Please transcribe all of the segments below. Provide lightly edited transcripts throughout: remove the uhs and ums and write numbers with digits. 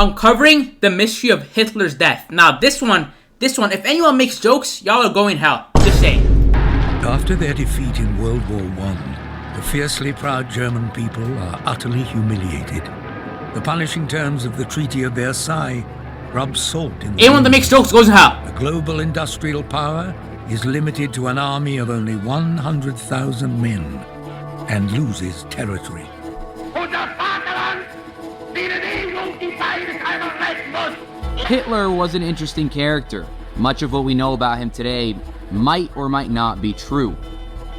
Uncovering the mystery of Hitler's death. Now this one, if anyone makes jokes, y'all are going hell. Just saying. After their defeat in World War I, the fiercely proud German people are utterly humiliated. The punishing terms of the Treaty of Versailles rub salt in the Anyone that makes jokes goes to hell. The global industrial power is limited to an army of only 100,000 men and loses territory. Hitler was an interesting character. Much of what we know about him today might or might not be true,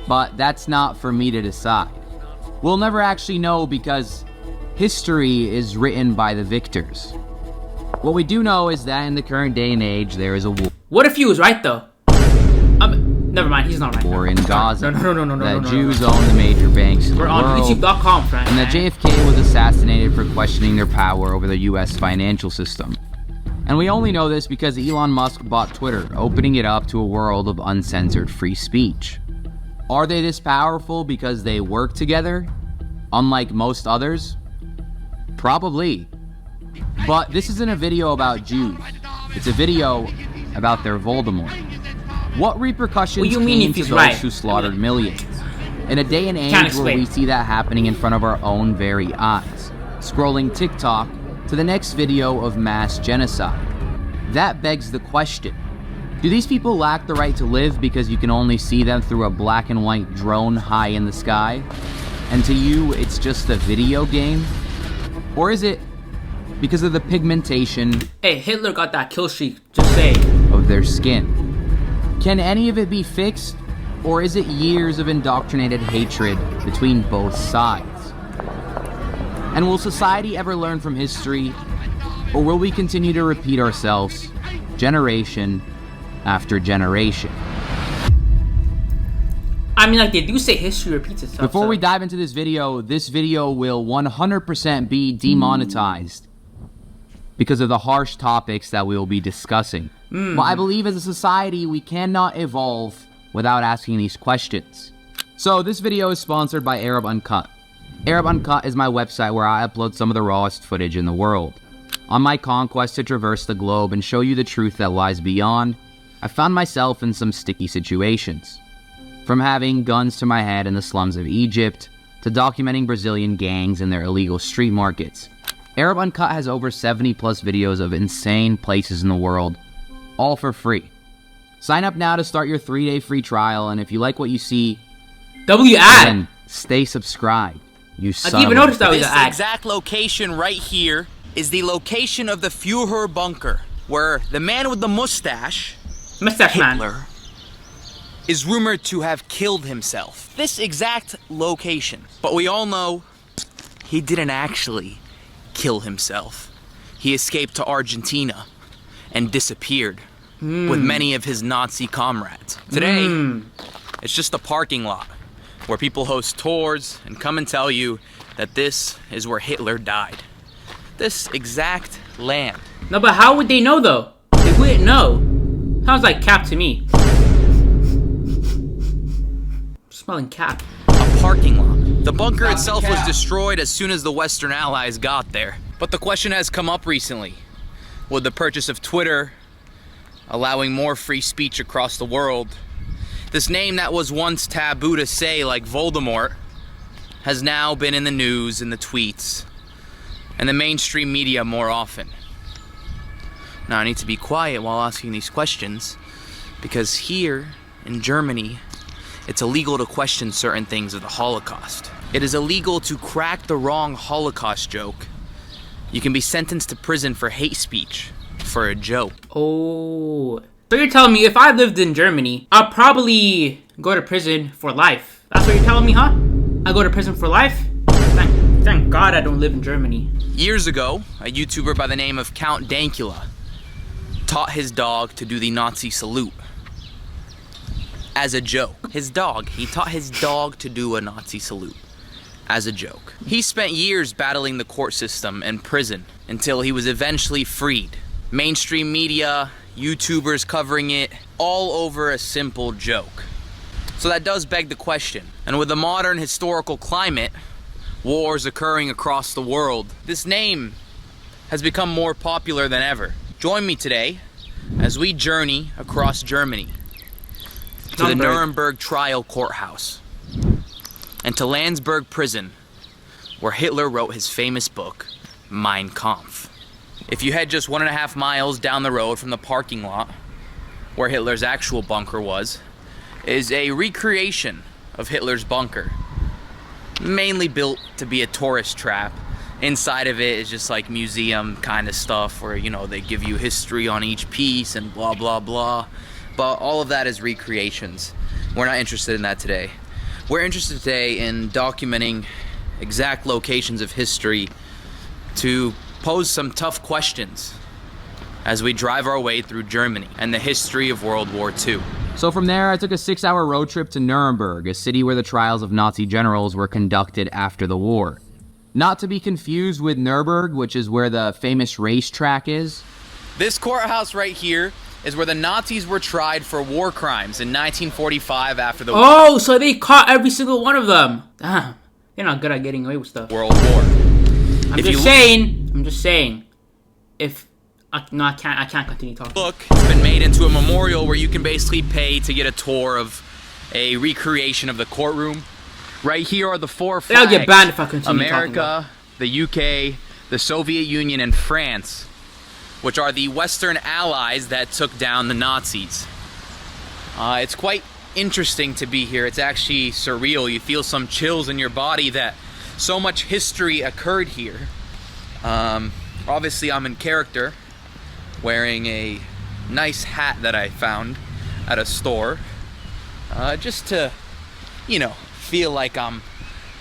but that's not for me to decide. We'll never actually know because history is written by the victors. What we do know is that in the current day and age, there is a war. What if he was right though? Never mind, he's not right. War in Gaza. No. That Jews own the major banks in the world. We're on YouTube.com, friend. And that JFK was assassinated for questioning their power over the US financial system. And we only know this because Elon Musk bought Twitter, opening it up to a world of uncensored free speech. Are they this powerful because they work together, unlike most others? Probably. But this isn't a video about Jews. It's a video about their Voldemort. What repercussions came to those who slaughtered millions? In a day and age where we see that happening in front of our own very eyes, scrolling TikTok to the next video of mass genocide. That begs the question, do these people lack the right to live because you can only see them through a black and white drone high in the sky? And to you, it's just a video game? Or is it because of the pigmentation Hey, Hitler got that kill streak, just say. Of their skin? Can any of it be fixed? Or is it years of indoctrinated hatred between both sides? And will society ever learn from history? Or will we continue to repeat ourselves, generation after generation? I mean, like, they do say history repeats itself. Before we dive into this video will 100% be demonetized because of the harsh topics that we will be discussing. But I believe as a society, we cannot evolve without asking these questions. So this video is sponsored by Arab Uncut. Arab Uncut is my website where I upload some of the rawest footage in the world. On my conquest to traverse the globe and show you the truth that lies beyond, I found myself in some sticky situations. From having guns to my head in the slums of Egypt, to documenting Brazilian gangs and their illegal street markets. Arab Uncut has over 70 plus videos of insane places in the world, all for free. Sign up now to start your 3-day free trial, and if you like what you see, then stay subscribed. You son I even noticed that was this an ad. exact location right here is the location of the Führer bunker, where the man with the mustache, Hitler, is rumored to have killed himself. This exact location. But we all know he didn't actually kill himself. He escaped to Argentina and disappeared with many of his Nazi comrades. Today, it's just a parking lot where people host tours and come and tell you that this is where Hitler died. This exact land. No, but how would they know though? They wouldn't know. Sounds like cap to me. Smelling cap. A parking lot. The bunker itself was destroyed as soon as the Western Allies got there. But the question has come up recently. With the purchase of Twitter, allowing more free speech across the world, this name that was once taboo to say, like Voldemort, has now been in the news, in the tweets, and the mainstream media more often. Now I need to be quiet while asking these questions, because here in Germany, it's illegal to question certain things of the Holocaust. It is illegal to crack the wrong Holocaust joke. You can be sentenced to prison for hate speech for a joke. Oh. So you're telling me if I lived in Germany, I'd probably go to prison for life. That's what you're telling me, huh? I go to prison for life? Thank God I don't live in Germany. Years ago, a YouTuber by the name of Count Dankula taught his dog to do the Nazi salute. As a joke. He taught his dog to do a Nazi salute. As a joke. He spent years battling the court system and prison until he was eventually freed. Mainstream media, YouTubers covering it, all over a simple joke. So that does beg the question. And with the modern historical climate, wars occurring across the world, this name has become more popular than ever. Join me today as we journey across Germany to the Nuremberg trial courthouse and to Landsberg prison, where Hitler wrote his famous book, Mein Kampf. If you head just 1.5 miles down the road from the parking lot where Hitler's actual bunker was, is a recreation of Hitler's bunker, mainly built to be a tourist trap. Inside of it is just like museum kind of stuff where, you know, they give you history on each piece and blah, blah, blah. But all of that is recreations. We're not interested in that today. We're interested today in documenting exact locations of history to pose some tough questions as we drive our way through Germany and the history of World War II. So from there, I took a 6-hour road trip to Nuremberg, a city where the trials of Nazi generals were conducted after the war. Not to be confused with Nuremberg, which is where the famous racetrack is. This courthouse right here is where the Nazis were tried for war crimes in 1945 after the Oh, so they caught every single one of them. Damn. They're not good at getting away with stuff. World War. I'm just saying. If I can't continue talking. Look, it's been made into a memorial where you can basically pay to get a tour of a recreation of the courtroom. Right here are the 4 flags. I'll get banned if I continue talking. America, the UK, the Soviet Union, and France, which are the Western allies that took down the Nazis. It's quite interesting to be here. It's actually surreal. You feel some chills in your body that so much history occurred here. Obviously, I'm in character, wearing a nice hat that I found at a store, just to, you know, feel like I'm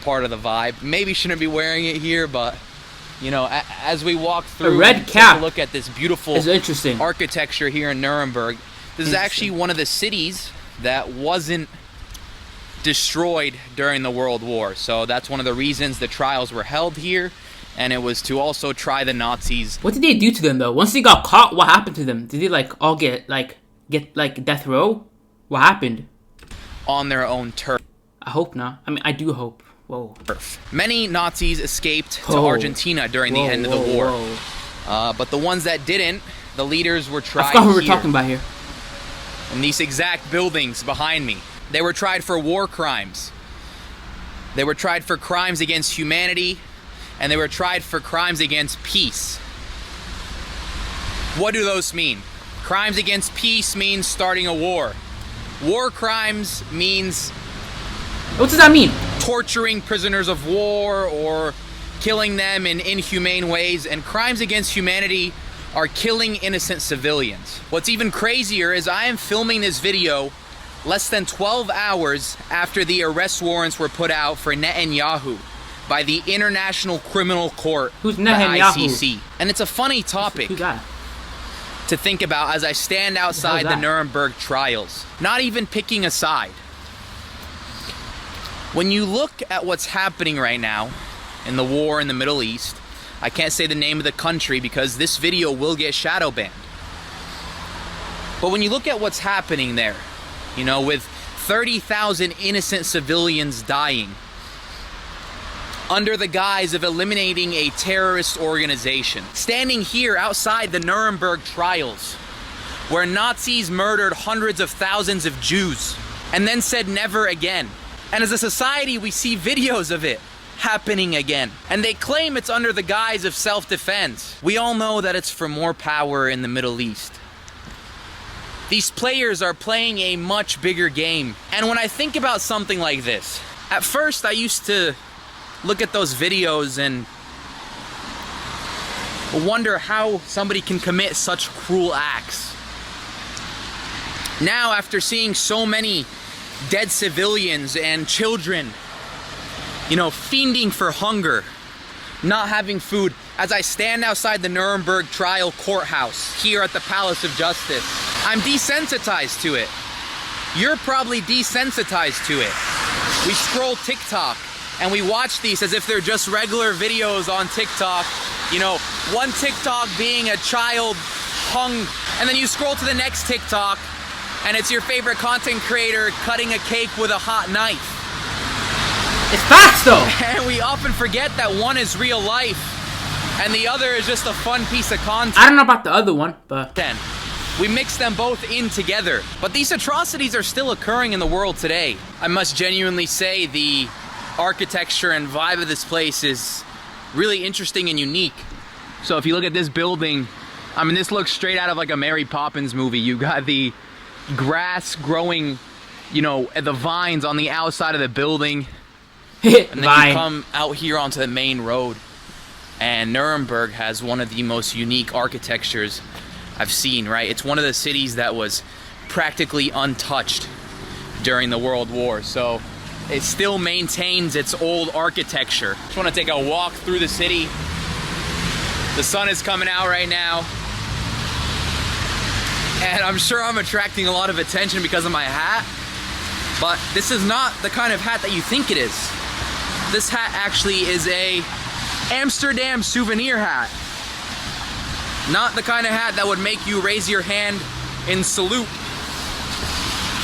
part of the vibe. Maybe shouldn't be wearing it here, but you know, as we walk through, a red cap. Take a look at this beautiful architecture here in Nuremberg. This is actually one of the cities that wasn't destroyed during the World War. So that's one of the reasons the trials were held here, and it was to also try the Nazis. What did they do to them though? Once they got caught, what happened to them? Did they like all get death row? What happened? On their own turf. I hope not. I mean, I do hope. Whoa. Many Nazis escaped to Argentina during the end of the war. But the ones that didn't, the leaders were tried. I forgot who we're talking about here. In these exact buildings behind me. They were tried for war crimes. They were tried for crimes against humanity, and they were tried for crimes against peace. What do those mean? Crimes against peace means starting a war. War crimes means... What does that mean? Torturing prisoners of war or killing them in inhumane ways. And crimes against humanity are killing innocent civilians. What's even crazier is I am filming this video less than 12 hours after the arrest warrants were put out for Netanyahu by the International Criminal Court, Who's Netanyahu? the ICC. And it's a funny topic to think about as I stand outside the Nuremberg trials, not even picking a side. When you look at what's happening right now in the war in the Middle East, I can't say the name of the country because this video will get shadow banned. But when you look at what's happening there, you know, with 30,000 innocent civilians dying under the guise of eliminating a terrorist organization, standing here outside the Nuremberg trials, where Nazis murdered hundreds of thousands of Jews and then said never again. And as a society, we see videos of it happening again. And they claim it's under the guise of self-defense. We all know that it's for more power in the Middle East. These players are playing a much bigger game. And when I think about something like this, at first I used to look at those videos and wonder how somebody can commit such cruel acts. Now, after seeing so many dead civilians and children, you know, fiending for hunger, not having food, as I stand outside the Nuremberg trial courthouse here at the Palace of Justice, I'm desensitized to it. You're probably desensitized to it. We scroll TikTok and we watch these as if they're just regular videos on TikTok. You know, one TikTok being a child hung, and then you scroll to the next TikTok and it's your favorite content creator cutting a cake with a hot knife. It's facts though! And we often forget that one is real life and the other is just a fun piece of content. I don't know about the other one, but We mix them both in together. But these atrocities are still occurring in the world today. I must genuinely say the architecture and vibe of this place is really interesting and unique. So if you look at this building, I mean, this looks straight out of like a Mary Poppins movie. You got the grass growing, you know, the vines on the outside of the building. And then you come out here onto the main road. And Nuremberg has one of the most unique architectures I've seen, right? It's one of the cities that was practically untouched during the World War. So it still maintains its old architecture. Just want to take a walk through the city. The sun is coming out right now. And I'm sure I'm attracting a lot of attention because of my hat. But this is not the kind of hat that you think it is. This hat actually is a Amsterdam souvenir hat. Not the kind of hat that would make you raise your hand in salute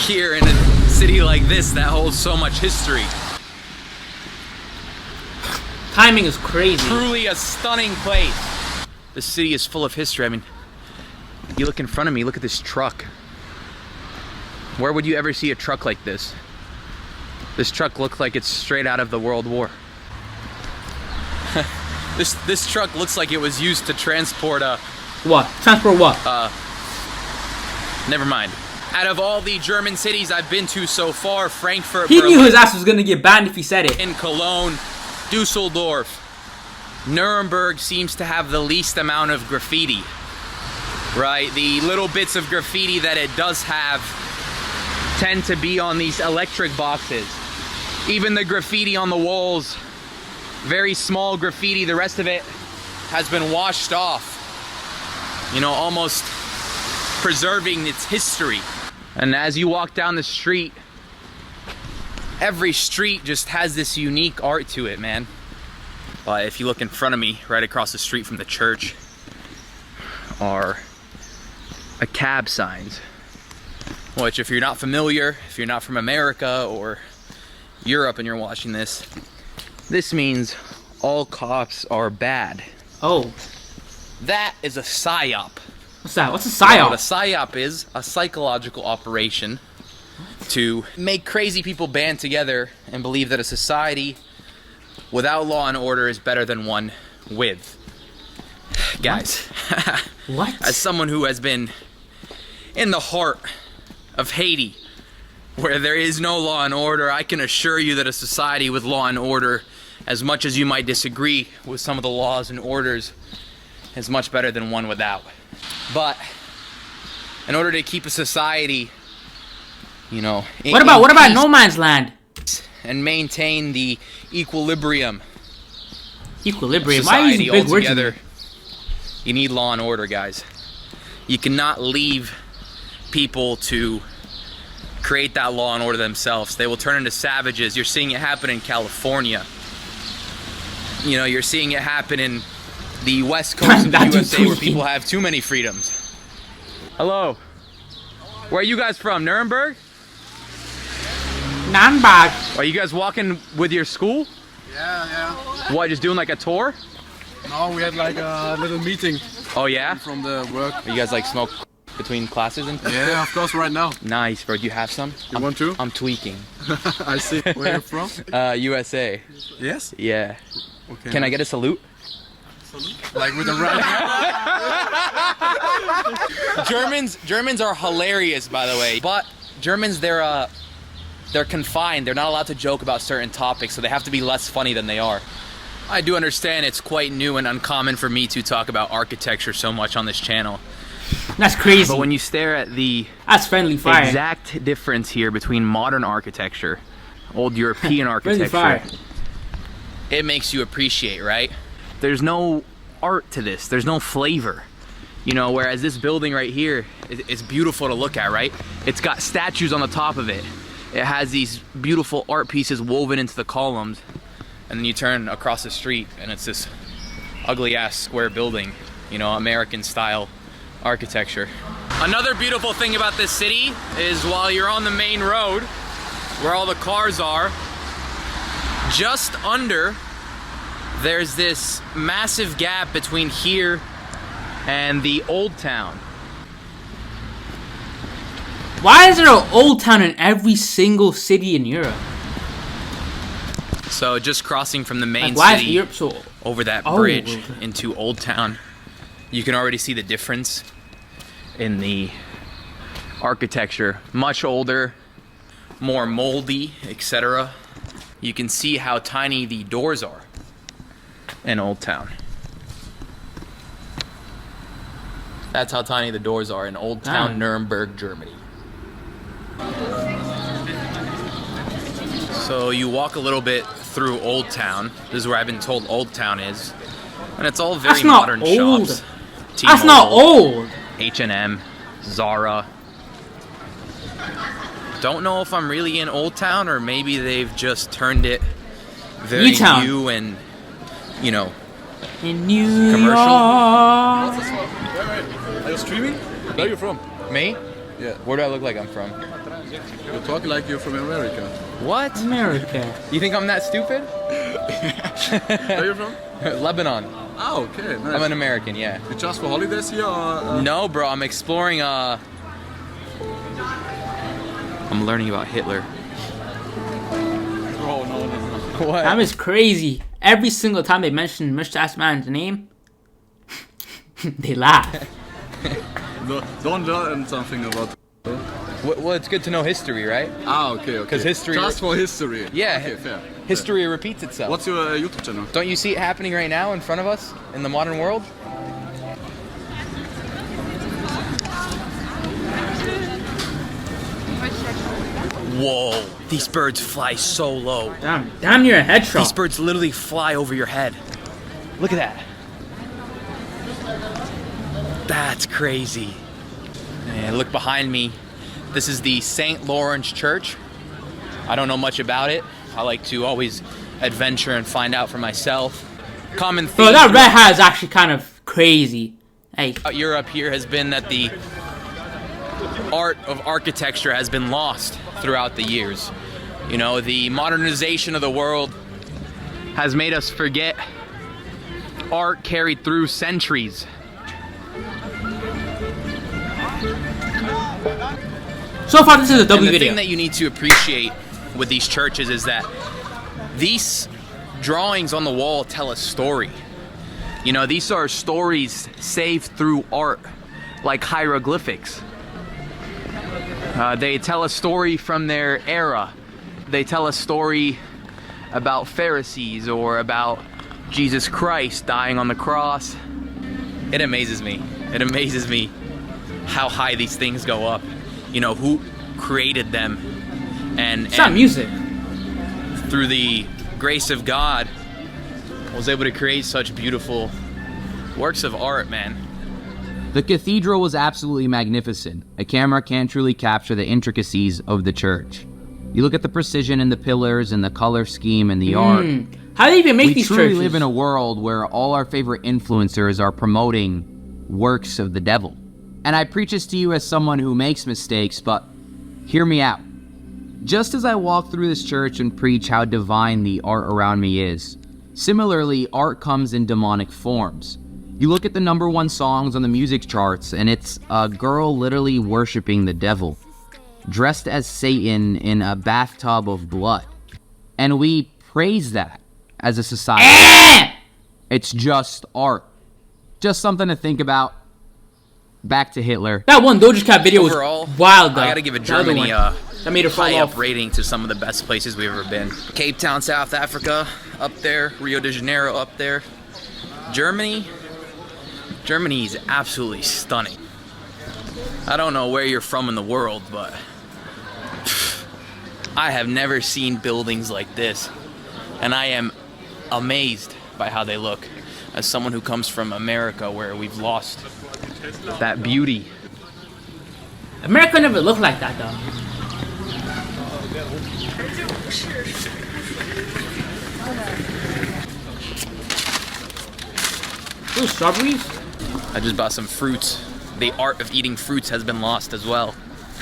here in a city like this that holds so much history. Timing is crazy. Truly a stunning place. The city is full of history. I mean, you look in front of me, look at this truck. Where would you ever see a truck like this? This truck looks like it's straight out of the World War. This truck looks like it was used to transport what? Transport what? Never mind. Out of all the German cities I've been to so far, Frankfurt, He Berlin, knew his ass was gonna get banned if he said it. in Cologne, Dusseldorf, Nuremberg seems to have the least amount of graffiti, right? The little bits of graffiti that it does have tend to be on these electric boxes. Even the graffiti on the walls, very small graffiti, the rest of it has been washed off. You know, almost preserving its history. And as you walk down the street, every street just has this unique art to it, man. But if you look in front of me, right across the street from the church, are cab signs. Which, if you're not familiar, if you're not from America or Europe and you're watching this, this means all cops are bad. Oh. That is a psyop. What's that? What's a psyop? What a psyop is, a psychological operation to make crazy people band together and believe that a society without law and order is better than one with. Guys, What? as someone who has been in the heart of Haiti, where there is no law and order, I can assure you that a society with law and order, as much as you might disagree with some of the laws and orders, is much better than one without. But in order to keep a society, you know, What about No Man's Land? and maintain the equilibrium Equilibrium. Why are you society using big words? altogether, you need law and order, guys. You cannot leave people to create that law and order themselves. They will turn into savages. You're seeing it happen in California. You know, you're seeing it happen in the west coast of the That dude's USA where tweaking. people have too many freedoms. Hello. Where are you guys from? Nuremberg? Nürnberg. Are you guys walking with your school? Yeah. What, just doing like a tour? No, we had like a little meeting Oh yeah? from the work. You guys like smoke between classes and Yeah, of course, right now. Nice, bro. Do you have some? You want to? I'm tweaking. I see. Where you from? USA. Yes? Yeah. Okay. Can I get a salute? Like with the right Germans are hilarious, by the way. But Germans, they're confined. They're not allowed to joke about certain topics, so they have to be less funny than they are. I do understand it's quite new and uncommon for me to talk about architecture so much on this channel. That's crazy. But when you stare at the That's friendly fire. exact difference here between modern architecture, old European Friendly fire. architecture, it makes you appreciate, right? There's no art to this. There's no flavor. You know, whereas this building right here is beautiful to look at, right? It's got statues on the top of it. It has these beautiful art pieces woven into the columns. And then you turn across the street and it's this ugly ass square building, you know, American style architecture. Another beautiful thing about this city is while you're on the main road, where all the cars are, just under there's this massive gap between here and the old town. Why is there an old town in every single city in Europe? So just crossing from the main Like, why is city Europe so... over that Oh, bridge okay. into Old Town, you can already see the difference in the architecture. Much older, more moldy, etc. You can see how tiny the doors are in Old Town. That's how tiny the doors are in Old Town, Damn. Nuremberg, Germany. So you walk a little bit through Old Town. This is where I've been told Old Town is. And it's all very That's not modern old. shops. That's not old. H&M, Zara. Don't know if I'm really in Old Town or maybe they've just turned it very Newtown. new and, you know, In New Commercial? York. Are you streaming? Where are you from? me? Yeah. Where do I look like I'm from? You're talking like you're from America. What? America. You think I'm that stupid? Where are you from? Lebanon. Oh, okay, nice. I'm an American, yeah. You just for holidays here or? No, bro, I'm exploring, I'm learning about Hitler. Oh, no. What? That is crazy. Every single time they mention Mr. Asman's name, they laugh. No, don't learn something about. Well, it's good to know history, right? Ah, okay, okay. 'Cause history- Just for history. Yeah. Okay, fair. History repeats itself. What's your YouTube channel? Don't you see it happening right now in front of us in the modern world? Whoa, these birds fly so low. Damn near a These headshot. birds literally fly over your head. Look at that. That's crazy. And look behind me. This is the St. Lawrence Church. I don't know much about it. I like to always adventure and find out for myself. Common theme Bro, that red hat is actually kind of crazy. Hey, throughout Europe here has been that the art of architecture has been lost throughout the years. You know, the modernization of the world has made us forget art carried through centuries. so far this is a And W the video. thing that you need to appreciate with these churches is that these drawings on the wall tell a story. You know, these are stories saved through art, like hieroglyphics. They tell a story from their era. They tell a story about Pharisees or about Jesus Christ dying on the cross. It amazes me. It amazes me how high these things go up. You know, who created them. It's not music. Through the grace of God, was able to create such beautiful works of art, man. The cathedral was absolutely magnificent. A camera can't truly capture the intricacies of the church. You look at the precision in the pillars and the color scheme and the art. How do they even make We these truly churches? live in a world where all our favorite influencers are promoting works of the devil. And I preach this to you as someone who makes mistakes, but hear me out. Just as I walk through this church and preach how divine the art around me is, similarly, art comes in demonic forms. You look at the #1 songs on the music charts, and it's a girl literally worshiping the devil, dressed as Satan in a bathtub of blood. And we praise that as a society. It's just art. Just something to think about. Back to Hitler. That one Doja Cat video Overall, was wild though. I gotta give it The other Germany one. a That made her fall high off. up rating to some of the best places we've ever been. Cape Town, South Africa, up there. Rio de Janeiro, up there. Germany is absolutely stunning. I don't know where you're from in the world, but I have never seen buildings like this. And I am amazed by how they look. As someone who comes from America where we've lost that beauty. America never looked like that though. Ooh, strawberries? I just bought some fruits. The art of eating fruits has been lost as well.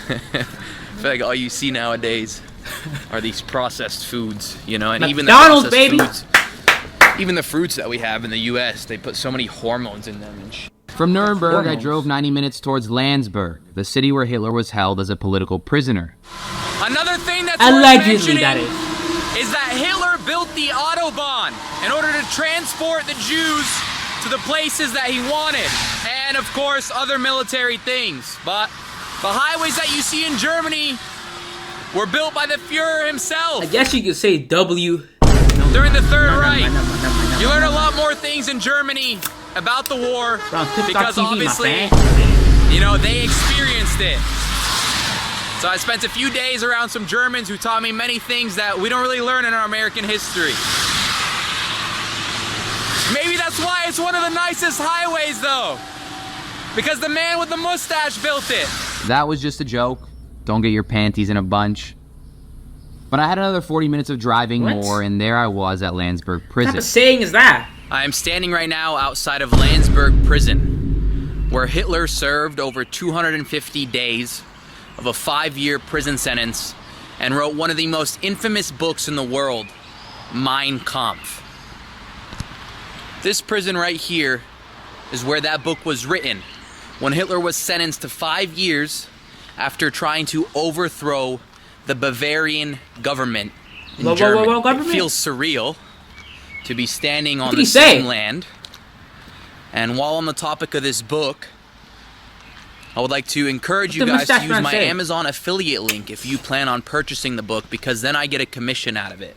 I feel like all you see nowadays are these processed foods, you know, and even the McDonald's, processed baby. foods Even the fruits that we have in the US, they put so many hormones in them and shit. From Nuremberg, I drove 90 minutes towards Landsberg, the city where Hitler was held as a political prisoner. Another thing that's Allegedly, worth that mentioning is that Hitler built the Autobahn in order to transport the Jews to the places that he wanted, and of course other military things. But the highways that you see in Germany were built by the Führer himself. I guess you could say W. During the Third Reich. You learn a lot more things in Germany about the war because obviously, you know, they experienced it. So I spent a few days around some Germans who taught me many things that we don't really learn in our American history. Maybe that's why it's one of the nicest highways though, because the man with the mustache built it. That was just a joke. Don't get your panties in a bunch. But I had another 40 minutes of driving more, and there I was at Landsberg What prison. type of saying is that? I am standing right now outside of Landsberg prison, where Hitler served over 250 days of a 5-year prison sentence and wrote one of the most infamous books in the world, Mein Kampf. This prison right here is where that book was written, when Hitler was sentenced to 5 years after trying to overthrow the Bavarian government in Germany. Government? It feels surreal to be standing on did the he say? same land. And while on the topic of this book, I would like to encourage you guys to use my Amazon affiliate link if you plan on purchasing the book, because then I get a commission out of it.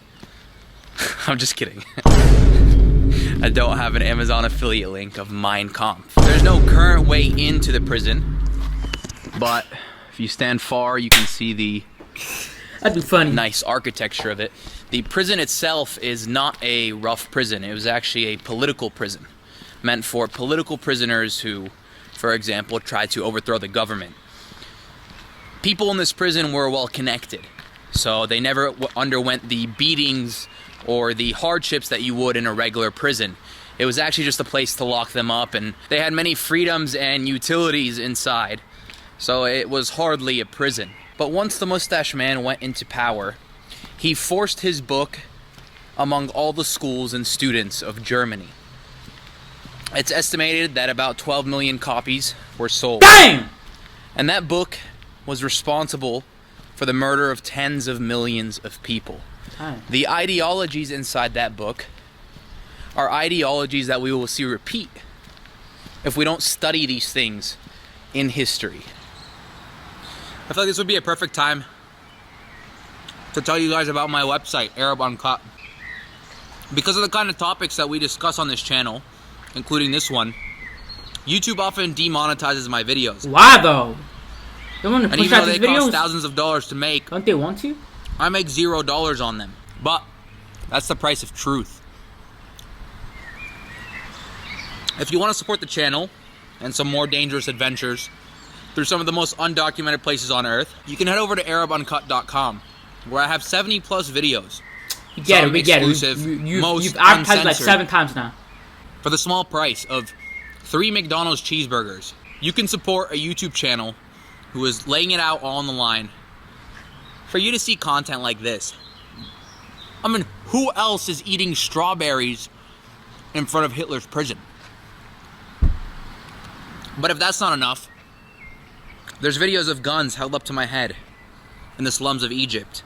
I'm just kidding. I don't have an Amazon affiliate link of Mein Kampf. There's no current way into the prison, but if you stand far, you can see the That'd be funny. nice architecture of it. The prison itself is not a rough prison. It was actually a political prison, meant for political prisoners who, for example, tried to overthrow the government. People in this prison were well connected, so they never underwent the beatings or the hardships that you would in a regular prison. It was actually just a place to lock them up, and they had many freedoms and utilities inside, so it was hardly a prison. But once the mustache man went into power, he forced his book among all the schools and students of Germany. It's estimated that about 12 million copies were sold. Dang! And that book was responsible for the murder of tens of millions of people. Dang. The ideologies inside that book are ideologies that we will see repeat if we don't study these things in history. I feel like this would be a perfect time to tell you guys about my website, Arab Uncut. Because of the kind of topics that we discuss on this channel, including this one, YouTube often demonetizes my videos. Why though? They want to And push even out though these they cost videos? thousands of dollars to make, Don't they want to? I make $0 on them. But that's the price of truth. If you want to support the channel and some more dangerous adventures through some of the most undocumented places on earth, you can head over to ArabUncut.com, where I have 70 plus videos. We get Some it, we get it. exclusive, most You've advertised like uncensored. 7 times now. For the small price of 3 McDonald's cheeseburgers, you can support a YouTube channel who is laying it out all on the line for you to see content like this. I mean, who else is eating strawberries in front of Hitler's prison? But if that's not enough, there's videos of guns held up to my head in the slums of Egypt.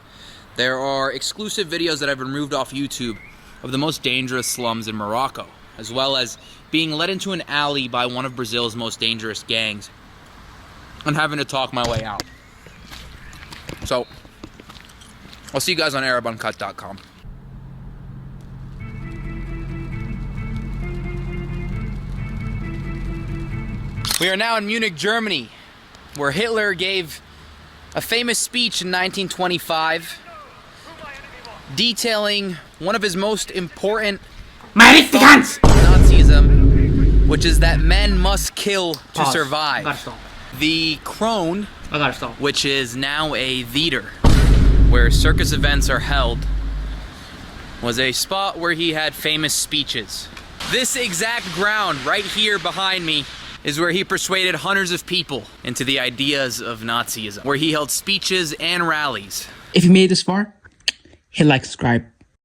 There are exclusive videos that I've removed off YouTube of the most dangerous slums in Morocco, as well as being led into an alley by one of Brazil's most dangerous gangs and having to talk my way out. So, I'll see you guys on ArabUncut.com. We are now in Munich, Germany, where Hitler gave a famous speech in 1925 detailing one of his most important Meine Richtigans! Nazism, which is that men must kill to Pause. I survive. gotta stop. The Krone, I gotta stop. which is now a theater where circus events are held, was a spot where he had famous speeches. This exact ground right here behind me is where he persuaded hundreds of people into the ideas of Nazism, where he held speeches and rallies. If you made it this far, hit like, subscribe.